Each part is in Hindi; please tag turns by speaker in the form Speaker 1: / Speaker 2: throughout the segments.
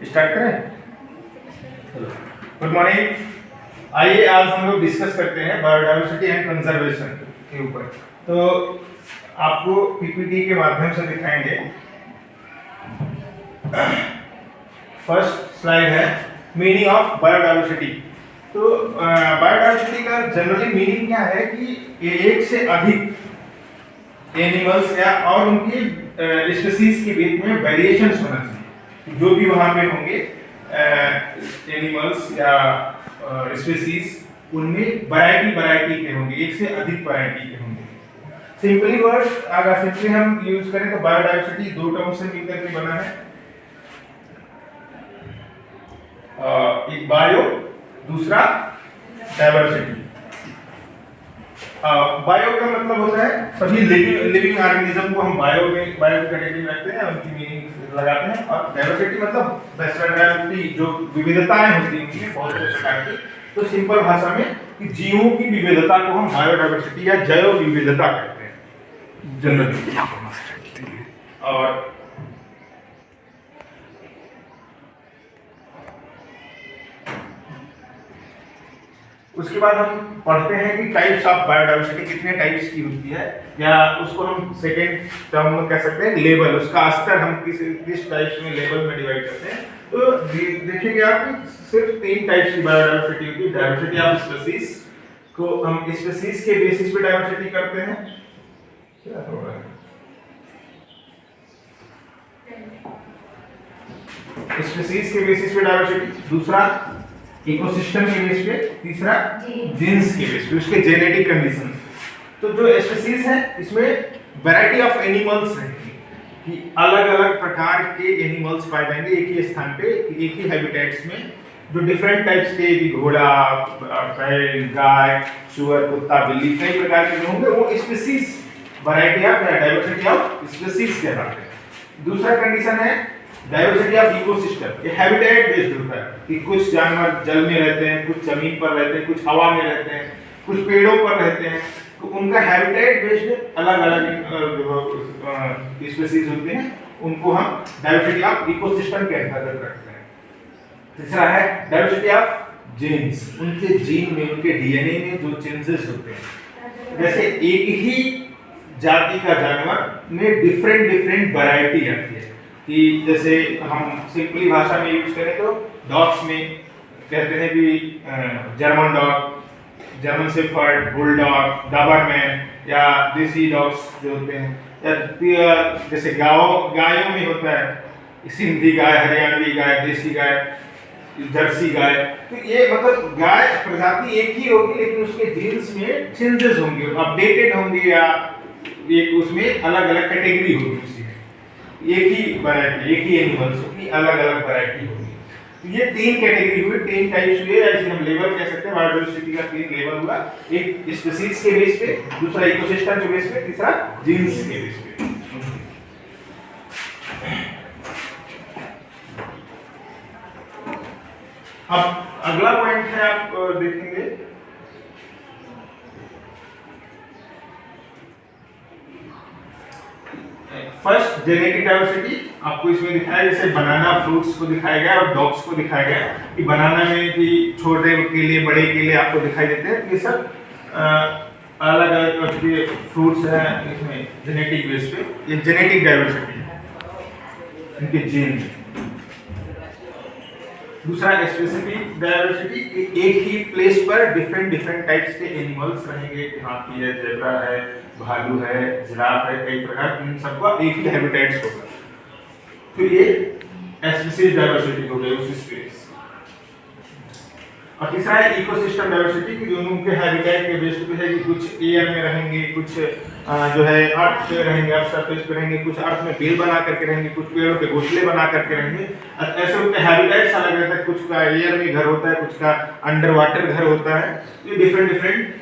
Speaker 1: स्टार्ट करें। Good morning. आइए आज हम लोग डिस्कस करते हैं बायोडायवर्सिटी एंड कंजर्वेशन के ऊपर। तो आपको पीपीटी के माध्यम से दिखाएंगे। फर्स्ट स्लाइड है मीनिंग ऑफ बायोडायवर्सिटी। तो बायोडायवर्सिटी का जनरली मीनिंग क्या है कि एक से अधिक एनिमल्स या और उनकी स्पीशीज के बीच में वेरिएशंस होना चाहिए। जो भी वहां पे होंगे एनिमल्स या स्पीशीज उनमें वैरायटी के होंगे, एक से अधिक वैरायटी के होंगे। सिंपली वर्ड अगर सिंपली हम यूज करें तो बायोडायवर्सिटी दो टर्म से मिलकर के बना है। एक बायो, दूसरा डायवर्सिटी। बायो का मतलब होता है सभी लिविंग ऑर्गेनिज्म को हम बायो कैटेगरी में रखते हैं, उनकी मीनिंग लगाते हैं। और डायवर्सिटी मतलब वैरायटी, जो विविधताएं होती हैं उनकी बहुत से प्रकार की। तो सिंपल भाषा में कि जीवों की विविधता को हम बायोडायवर्सिटी या जैव विविधता कहते हैं जनरली। और उसके बाद हम पढ़ते हैं कि टाइप्स ऑफ बायोडायवर्सिटी कितने टाइप्स की होती है, या उसको हम सेकेंड टर्म में कह सकते हैं लेवल। उसका स्तर हम किस टाइप्स में लेवल में डिवाइड करते हैं। तो देखिएगा आप कि सिर्फ 3 टाइप्स की बायोडायवर्सिटी होती है। डायवर्सिटी ऑफ स्पीशीज को हम स्पीशीज के बेसिस पे डायवर्सिटी करते हैं। क्या हो रहा है? स्पीशीज के बेसिस पे डायवर्सिटी, दूसरा इकोसिस्टम के बेस पे, तीसरा जीन्स के बेस पे, उसके जेनेटिक कंडीशन। तो जो स्पीशीज है इसमें वैरायटी ऑफ एनिमल्स है कि अलग अलग प्रकार के एनिमल्स पाए जाएंगे एक ही स्थान पे, एक ही हैबिटेट्स में, जो डिफरेंट टाइप्स के, घोड़ा, बैल, गाय, सुअर, कुत्ता, बिल्ली, कई प्रकार के होंगे। वो species variety of diversity of species कहलाते हैं। दूसरा कंडीशन है डायवर्सिटी ऑफ इकोसिस्टम। ये हैबिटेट बेस्ड होता है कि कुछ जानवर जल में रहते हैं, कुछ जमीन पर रहते हैं, कुछ हवा में रहते हैं, कुछ पेड़ों पर रहते हैं। तो उनका हैबिटेट बेस्ड अलग अलग स्पीशीज होते हैं, उनको हम डायवर्सिटी ऑफ इकोसिस्टम के अंतर्गत रखते हैं। तीसरा है डायवर्सिटी ऑफ जीन्स। उनके जीन में, उनके डीएनए में जो चेंजेस होते हैं, जैसे एक ही जाति का जानवर में डिफरेंट वैरायटी आती है। कि जैसे हम सिंपली भाषा में यूज करें तो डॉग्स में कहते हैं कि German dog, German shepherd, bulldog, Doberman, या देसी डॉग्स जो होते हैं, या जैसे गायों में होता है सिंधी गाय, हरियाणवी गाय, देसी गाय, जर्सी गाय। तो ये मतलब गाय प्रजाति एक ही होगी, लेकिन उसके जीन्स में चेंजेस होंगे, अपडेटेड होंगे, या एक उसमें अलग अलग कैटेगरी होगी। उसी एक ही वैरायटी, एक ही एनिमल्स की अलग अलग वैरायटी होगी। तो ये 3 कैटेगरी हुई, 3 टाइप्स हुए, ऐसे हम लेवल कह सकते हैं। बायोडायवर्सिटी का 3 लेवल हुआ, एक स्पीशीज के बेस पे, दूसरा इकोसिस्टम के बेस पे, तीसरा जीन्स के बेस पे। अब अगला पॉइंट है, आप देखेंगे फर्स्ट जेनेटिक डायवर्सिटी। आपको इसमें दिखाया, जैसे बनाना फ्रूट्स को दिखाया गया और डॉग्स को दिखाया गया कि बनाना में भी छोटे केले, बड़े केले आपको दिखाई देते हैं। ये सब अलग अलग के फ्रूट्स हैं इसमें जेनेटिक बेस पे। ये जेनेटिक डायवर्सिटी है, इनके जीन। दूसरा स्पेसिफिक डायवर्सिटी, एक ही प्लेस पर डिफरेंट टाइप्स के एनिमल्स रहेंगे। हाथी है, जेब्रा है, भालू है, जिराफ है, कई प्रकार, इन सबका एक ही हैबिटेट्स होगा। तो ये स्पीशीज डायवर्सिटी हो गई उस स्पेस। और तीसरा है इकोसिस्टम डायवर्सिटी कि दोनों के हैबिटेट के बेस पे है कि कुछ एयर में रहेंगे, कुछ जो है अर्थ पे रहेंगे, अर्थ सरफेस पे रहेंगे, कुछ अर्थ में बिल बना करके रहेंगे, कुछ पेड़ों के घोंसले बना करके रहेंगे। ऐसे उनके हैबिटेट्स अलग रहता है, कुछ का एयर में घर होता है, कुछ का अंडर वाटर घर होता है। ये डिफरेंट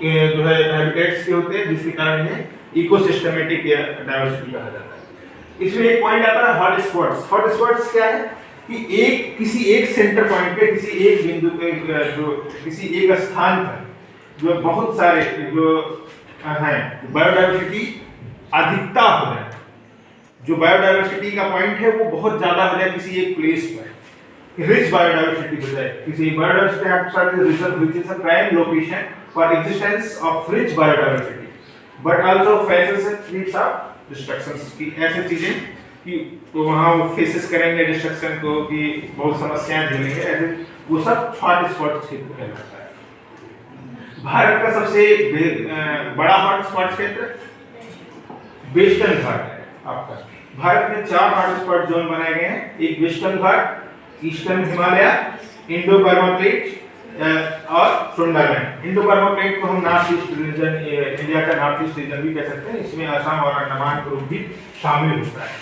Speaker 1: जो है हैबिटेट्स के होते हैं, जिसके कारण इन्हें इकोसिस्टमेटिक डायवर्सिटी कहा जाता है। इसमें एक पॉइंट आता है हॉट स्पॉट्स। हॉट स्पॉट्स क्या है कि किसी एक सेंटर पॉइंट पे, किसी एक बिंदु पे, जो किसी एक स्थान पर जो बहुत सारे जो हैं बायोडायवर्सिटी अधिकता हो जाए, जो बायोडायवर्सिटी का पॉइंट है वो बहुत ज्यादा हो जाए किसी एक प्लेस पर, रिच बायोडाइवर्सिटी हो जाए, किसी biodiversity habitat reserve which is a prime location for existence of rich biodiversity but also faces needs of destructions की ऐसी चीजें कि वहां वो फेसेस करेंगे डिस्ट्रक्शन को, कि बहुत समस्याएं झेलेंगे, ऐसे वो सब हॉटस्पॉट क्षेत्र कहलाता है। भारत का सबसे बड़ा हॉटस्पॉट क्षेत्र वेस्टर्न घाट है आपका। भारत में 4 हॉटस्पॉट जोन बनाए गए हैं, एक Western Ghat, Eastern Himalaya, Indo Burma plate और सुंदरलैंड। इंडो बर्मा प्लेट को हम नॉर्थ ईस्ट रीजन, इंडिया का नॉर्थ ईस्ट रीजन भी कह सकते हैं, इसमें असम और अंडमान ग्रुप भी शामिल होता है।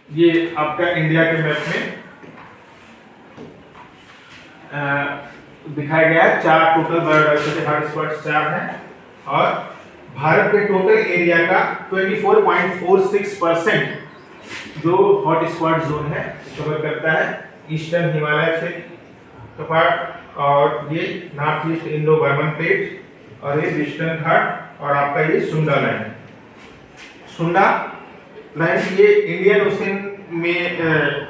Speaker 1: ये आपका इंडिया के मैप में दिखाया गया है, 4 टोटल बायोडाइवर्सिटी हॉटस्पॉट्स 4 हैं और भारत के टोटल एरिया का 24.46% जो हॉटस्पॉट जोन है कवर करता है ईस्टर्न हिमालय क्षेत्र पार्ट, और ये north east Indo Burman plate, और ये वेस्टर्न घाट, और आपका ये सुंडा लैंड। सुंडा लैंड ये इंडियन ओशन में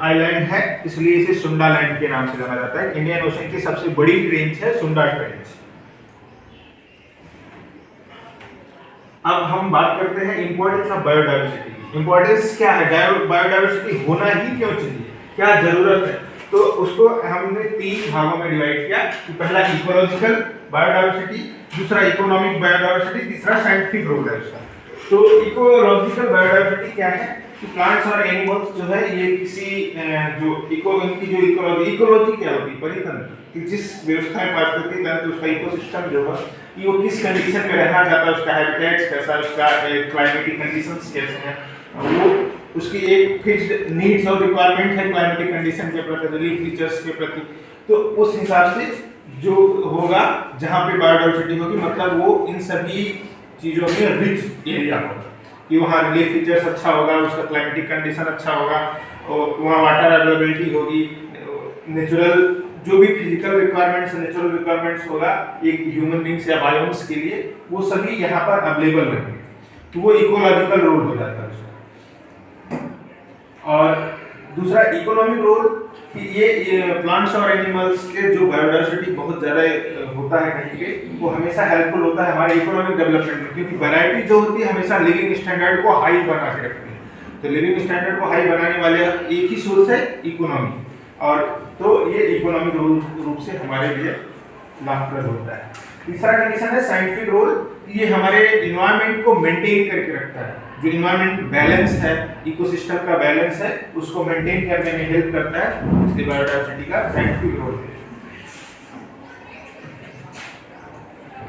Speaker 1: आइलैंड है, इसलिए इसे सुंडा लैंड के नाम से जाना जाता है। इंडियन ओशन की सबसे बड़ी ट्रेंच है सुंडा ट्रेंच। अब हम बात करते हैं इंपॉर्टेंस ऑफ बायोडाइवर्सिटी। इंपॉर्टेंस क्या है, बायोडाइवर्सिटी होना ही क्यों चाहिए, क्या जरूरत है, तो उसको हमने 3 भागों में डिवाइड किया कि पहला इकोलॉजिकल बायोडाइवर्सिटी, दूसरा इकोनॉमिक बायोडाइवर्सिटी, तीसरा साइंटिफिक रोल है उसका। तो इकोलॉजिकल बायोडाइवर्सिटी क्या है कि प्लांट्स और एनिमल्स जो है ये किसी जो इनकी जो इकोलॉजी क्या होती है, परितंत्र कि जिस व्यवस्था में पास करती है तो उसका इकोसिस्टम जो है कि वो किस कंडीशन में रहना चाहता है, उसका हैबिटेट्स कैसा है, उसका क्लाइमेटिक कंडीशंस कैसे हैं, वो उसकी एक फिक्स्ड नीड्स और रिक्वायरमेंट है क्लाइमेटिक कंडीशन के प्रति, रिलीफ फीचर्स के प्रति, तो उस हिसाब से जो होगा जहाँ पे बायोडाइवर्सिटी होगी, मतलब वो इन सभी चीजों में रिच एरिया होगा कि वहाँ रिलीफ फीचर्स अच्छा होगा, उसका क्लाइमेटिक कंडीशन अच्छा होगा, और वहाँ वाटर अवेलेबिलिटी होगी, नेचुरल जो भी फिजिकल रिक्वायरमेंट्स, नेचुरल रिक्वायरमेंट्स होगा एक ह्यूमन बींग्स या बायोम्स के लिए, वो सभी यहाँ पर अवेलेबल रहेंगे, तो वो इकोलॉजिकल रोल हो जाता है उसका। और दूसरा इकोनॉमिक रोल, ये प्लांट्स और एनिमल्स के जो बायोडाइवर्सिटी बहुत ज़्यादा होता है कहीं पे, वो हमेशा हेल्पफुल होता है हमारे इकोनॉमिक डेवलपमेंट में, क्योंकि वैरायटी जो होती है हमेशा लिविंग स्टैंडर्ड को हाई बना के रखती है। तो लिविंग स्टैंडर्ड को हाई बनाने वाले एक ही सोर्स है इकोनॉमी, और तो ये इकोनॉमिक रूप से हमारे लिए लाभप्रद होता है। तीसरा कंडीशन है साइंटिफिक रोल, ये हमारे इन्वायरमेंट को मेंटेन करके रखता है, जो इन्वायरमेंट बैलेंस है, इकोसिस्टम का बैलेंस है, उसको मेंटेन करने में हेल्प करता है, इसलिए बायोडाइवर्सिटी का साइंटिफिक रोल है।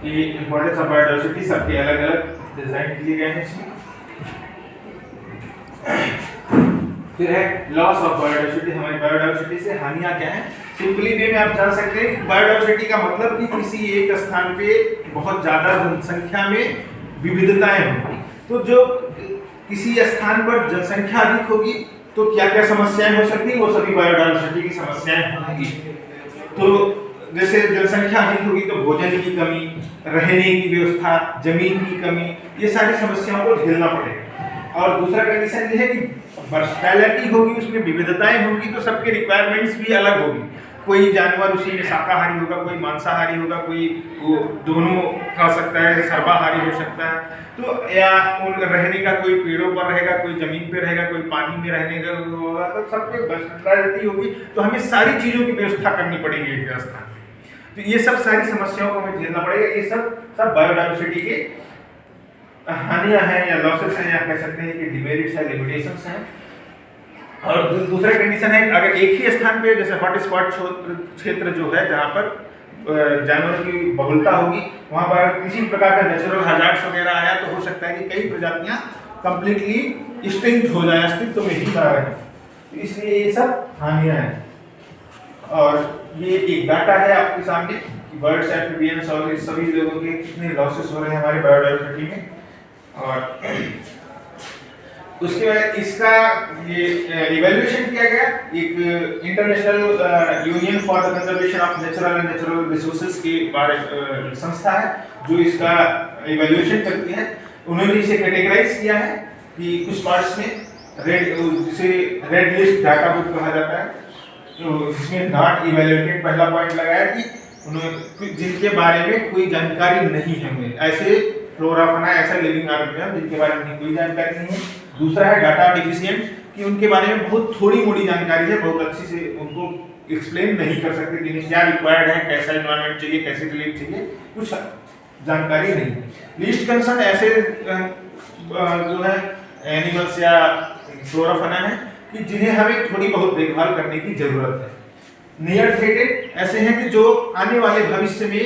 Speaker 1: ये इंपॉर्टेंस ऑफ बायोडाइवर्सिटी सबके अलग अलग डिजाइन किए गए हैं इसमें। फिर है लॉस ऑफ बायोडाइवर्सिटी, हमारी बायोडाइवर्सिटी से हानियां क्या हैं। सिंपली वे में आप जान सकते हैं कि बायोडाइवर्सिटी का मतलब कि किसी एक स्थान पे बहुत ज्यादा जनसंख्या में विविधताएं होंगी, तो जो किसी स्थान पर जनसंख्या अधिक होगी तो क्या क्या समस्याएं हो सकती हैं, वो सभी बायोडाइवर्सिटी की समस्याएं होंगी। तो जैसे जनसंख्या अधिक होगी तो भोजन की कमी, रहने की व्यवस्था, जमीन की कमी, ये सारी समस्याओं को झेलना पड़ेगा। और दूसरा कंडीशन ये है कि वर्सटैलिटी होगी, उसमें विविधताएं होंगी, तो सबके रिक्वायरमेंट्स भी अलग होगी। कोई जानवर उसी में शाकाहारी होगा, कोई मांसाहारी होगा, कोई वो दोनों खा सकता है, सर्वाहारी हो सकता है, तो या उन रहने का कोई पेड़ों पर रहेगा, कोई जमीन पे रहेगा, कोई पानी में रहने का होगा, तो सबके वर्सटैलिटी होगी, तो हमें सारी चीज़ों की व्यवस्था करनी पड़ेगी एक व्यवस्था। तो ये सब सारी समस्याओं को हमें झेलना पड़ेगा। ये सब बायोडाइवर्सिटी के हानियां हैं या लॉसेस हैं, या कह सकते हैं कि डिमेरिट्स है, लिमिटेशंस हैं। और दूसरा कंडीशन है अगर एक ही स्थान पे जैसे हॉटस्पॉट क्षेत्र जो है जहाँ पर जानवरों की बहुलता होगी, वहाँ पर किसी प्रकार का नेचुरल हैजार्ड्स वगैरह आया तो हो सकता है कि कई प्रजातियाँ कंप्लीटली एक्सटिंक्ट हो जाए, अस्तित्व में ही ना रहे, तो इसलिए ये सब हानियाँ हैं। और ये एक डाटा है आपके सामने कि बर्ड्स, एम्फिबियंस और इस सभी लोगों के कितने लॉसेस हो रहे हैं हमारे बायोडाइवर्सिटी में। और उसके बाद इसका ये इवैल्यूएशन किया गया एक international union for the conservation of natural and natural resources की बारे संस्था है जो इसका इवैल्यूएशन करती है। उन्होंने इसे कैटेगराइज किया है कि कुछ पार्ट्स में जिसे रेड लिस्ट डाटा बुक कहा जाता है, तो इसमें नॉट इवैल्यूएटेड पहला पॉइंट लगाया कि उन्होंने जिनके बारे में कोई जानकारी नहीं है उन्हें, ऐसे फ्लोरा फना ऐसा लिविंग ऑर्गेनिज्म जिनके बारे में कोई जानकारी नहीं है। दूसरा है डाटा डिफिशिएंट कि उनके बारे में बहुत थोड़ी मोड़ी जानकारी है, बहुत अच्छी से उनको एक्सप्लेन नहीं कर सकते कि क्या रिक्वायर्ड है, कैसा एनवायरनमेंट चाहिए, कैसे क्लिप चाहिए, कुछ जानकारी नहीं है। लीस्ट कंसर्न ऐसे जो है एनिमल्स या फ्लोरा फना है कि जिन्हें हमें थोड़ी बहुत देखभाल करने की जरूरत है। नियर थ्रेटेड ऐसे हैं कि जो आने वाले भविष्य में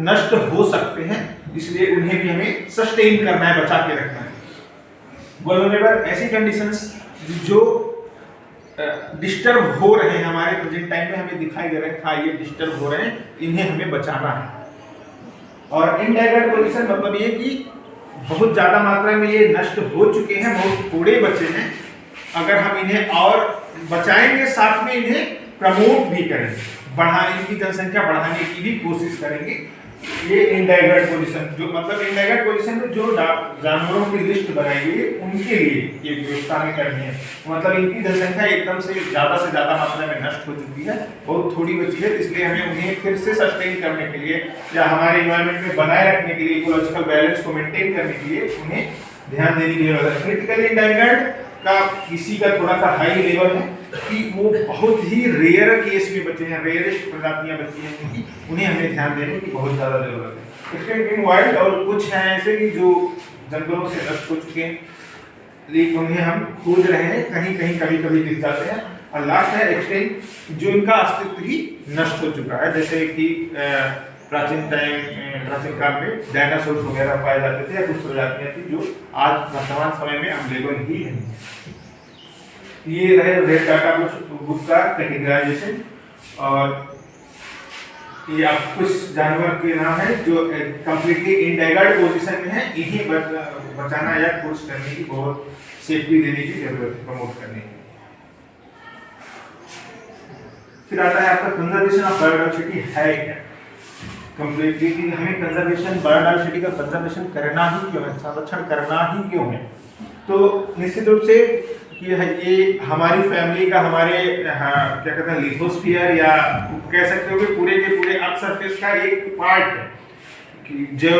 Speaker 1: नष्ट हो सकते हैं, इसलिए उन्हें भी हमें सस्टेन करना है, बचा के रखना है। वल्नरेबल ऐसी कंडीशंस जो डिस्टर्ब हो रहे हैं हमारे प्रेजेंट टाइम में, हमें दिखाई दे रहे हैं हाँ ये डिस्टर्ब हो रहे हैं, इन्हें हमें बचाना है। और इनडायरेक्ट पोजीशन मतलब ये कि बहुत ज्यादा मात्रा में ये नष्ट हो चुके हैं, बहुत थोड़े बचे हैं। अगर हम इन्हें और बचाएंगे, साथ में इन्हें प्रमोट भी करेंगे, बढ़ाने इनकी जनसंख्या बढ़ाने की भी कोशिश करेंगे। ये इनडायरेक्ट पोजीशन जो मतलब इनडायरेक्ट पोजीशन में जो जानवरों की लिस्ट बनाई गई उनके लिए ये व्यवस्था में करनी है। मतलब इनकी जनसंख्या एकदम से ज्यादा मात्रा में नष्ट हो चुकी है, बहुत थोड़ी बची है, इसलिए हमें उन्हें फिर से सस्टेन करने के लिए या हमारे इन्वायरमेंट में बनाए रखने के लिए, इकोलॉजिकल बैलेंस को मेंटेन करने के लिए उन्हें ध्यान देने की जरूरत है। क्रिटिकली इंडेंजर्ड का किसी का थोड़ा सा हाई लेवल है कि वो बहुत ही रेयर केस में बचे हैं, रेयरेस्ट प्रजातियां बची हैं उनकी, उन्हें हमें ध्यान देने की बहुत ज्यादा जरूरत है। एक्सटिंक्ट इन वाइल्ड और कुछ हैं ऐसे कि जो जंगलों से नष्ट हो चुके हैं, लेकिन उन्हें हम खोज रहे हैं, कहीं कहीं कभी कभी दिख जाते हैं। और लास्ट है एक्सटिंक्ट जो इनका अस्तित्व ही नष्ट हो चुका है, जैसे कि प्राचीन काल में डायनासोर्स वगैरह पाए जाते थे या कुछ प्रजातियां थी जो आज वर्तमान समय में अवेलेबल ही नहीं। ये रहे रेड डाटा बुक का कैटेगराइजेशन। और ये आप कुछ जानवर के नाम है जो कंप्लीटली इनडायरेक्ट पोजीशन में है, इन्हीं बचाना या खोज करने की, बहुत सेफ्टी देने की जरूरत है, प्रमोट करने की। फिर आता है आपका कंजर्वेशन ऑफ बायोडायवर्सिटी है क्या, कंप्लीटली कि हमें कंजर्वेशन बायोडायवर्सिटी का कंजर्वेशन करना ही क्यों है, संरक्षण करना ही क्यों है। तो निश्चित रूप से कि ये हमारी फैमिली का, हमारे क्या कहते हैं लिथोस्फीयर या कह सकते हो कि पूरे के पूरे अर्थ सरफेस का एक पार्ट है कि जो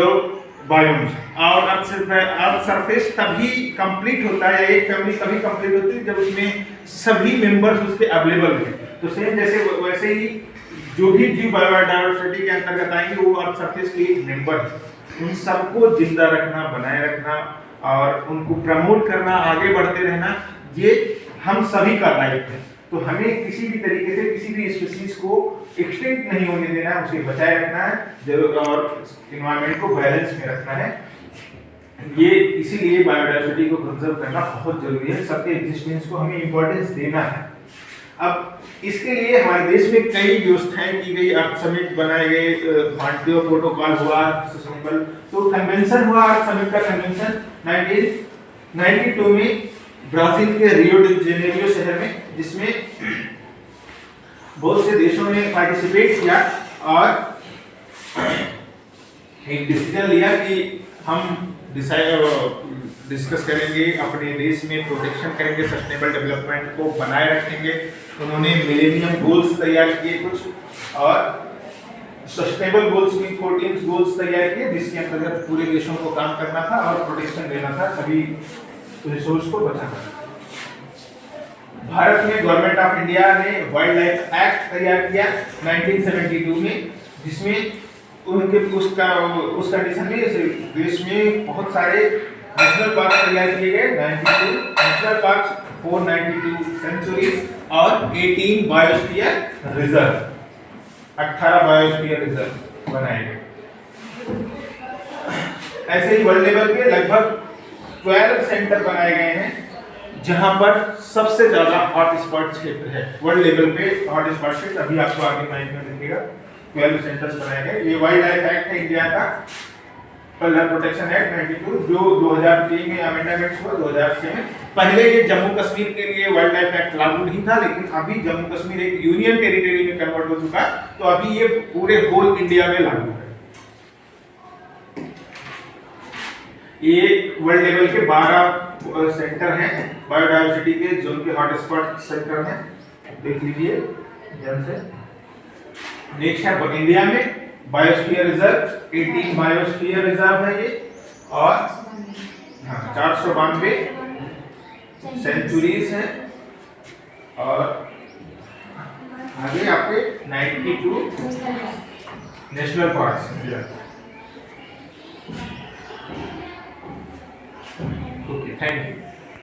Speaker 1: बायोम्स। और अर्थ सरफेस तभी कंप्लीट होता है, एक फैमिली तभी कंप्लीट होती है जब उसमें सभी मेंबर्स उसके अवेलेबल हैं। तो सेम जैसे वैसे ही जो भी जीव बायोडायवर्सिटी के अंतर्गत आएंगे वो अर्थ सरफेस के मेंबर हैं, उन सबको जिंदा रखना, बनाए रखना और उनको प्रमोट करना, आगे बढ़ते रहना, ये हम सभी का दायित्व है। तो हमें किसी भी तरीके से किसी भी स्पीशीज को एक्सटिंक्ट नहीं होने देना है, उसे बचाए रखना है और एनवायरनमेंट को बैलेंस में रखना है। ये इसीलिए बायोडायवर्सिटी को कंजर्व करना बहुत जरूरी है, सबके एग्जिस्टेंस को हमें इंपॉर्टेंस देना है। अब इसके लिए हमारे देश में कई व्यवस्थाएं की गई, अर्थ समिट बनाए गए, मॉन्ट्रियल प्रोटोकॉल हुआ, सस्टेनेबल तो कन्वेंशन हुआ, अर्थ समिट का कन्वेंशन 1992 में ब्राजील के रियो डी जेनेरियो शहर में, जिसमें बहुत से देशों ने पार्टिसिपेट किया और एक डिसीजन लिया कि हम डिस्कस करेंगे, अपने देश में प्रोटेक्शन करेंगे, सस्टेनेबल डेवलपमेंट को बनाए रखेंगे। उन्होंने मिलेनियम गोल्स तैयार किए कुछ और सस्टेनेबल गोल्स में 14 गोल्स तैयार किए, जिसके अंतर्गत पूरे देशों को काम करना था और प्रोटेक्शन देना था, सभी रिसोर्स को बचाना था। भारत में गवर्नमेंट ऑफ इंडिया ने वाइल्ड लाइफ एक्ट तैयार किया 1972 में, जिसमें उनके उस कंडीशन में देश में बहुत सारे नेशनल पार्क तैयार किए गए, 92 नेशनल पार्क, 492 सेंचुरीज और 18 बायोस्फीयर रिजर्व, 18 बायोस्फीयर रिजर्व बनाए गए। ऐसे ही वर्ल्ड लेवल पे लगभग 12 सेंटर बनाए गए हैं जहां पर सबसे ज्यादा हॉटस्पॉट क्षेत्र है। वर्ल्ड लेवल पे हॉटस्पॉट क्षेत्र अभी आपको आगे माइक में दिखेगा, 12 सेंटर्स बनाए गए। ये वाइल्ड लाइफ एक्ट है इंडिया का कलर प्रोटेक्शन एक्ट 92 जो 2003 में अमेंडमेंट्स हुआ 2006 में। पहले ये जम्मू कश्मीर के लिए वाइल्ड लाइफ एक्ट लागू नहीं था, लेकिन अभी जम्मू कश्मीर एक यूनियन टेरिटरी में कन्वर्ट हो चुका है, तो अभी ये पूरे होल इंडिया में लागू है। ये वर्ल्ड लेवल के 12 सेंटर हैं बायोडायवर्सिटी के, जोन के हॉटस्पॉट सेंटर हैं, देख लीजिए ध्यान से। नेक्स्ट है इंडिया में बायोस्फीयर रिजर्व, 18 बायोस्फीयर रिजर्व है ये, और 492 सेंचुरीज हैं, और आगे आपके 92 नेशनल पार्क्स हैं। Okay, thank you.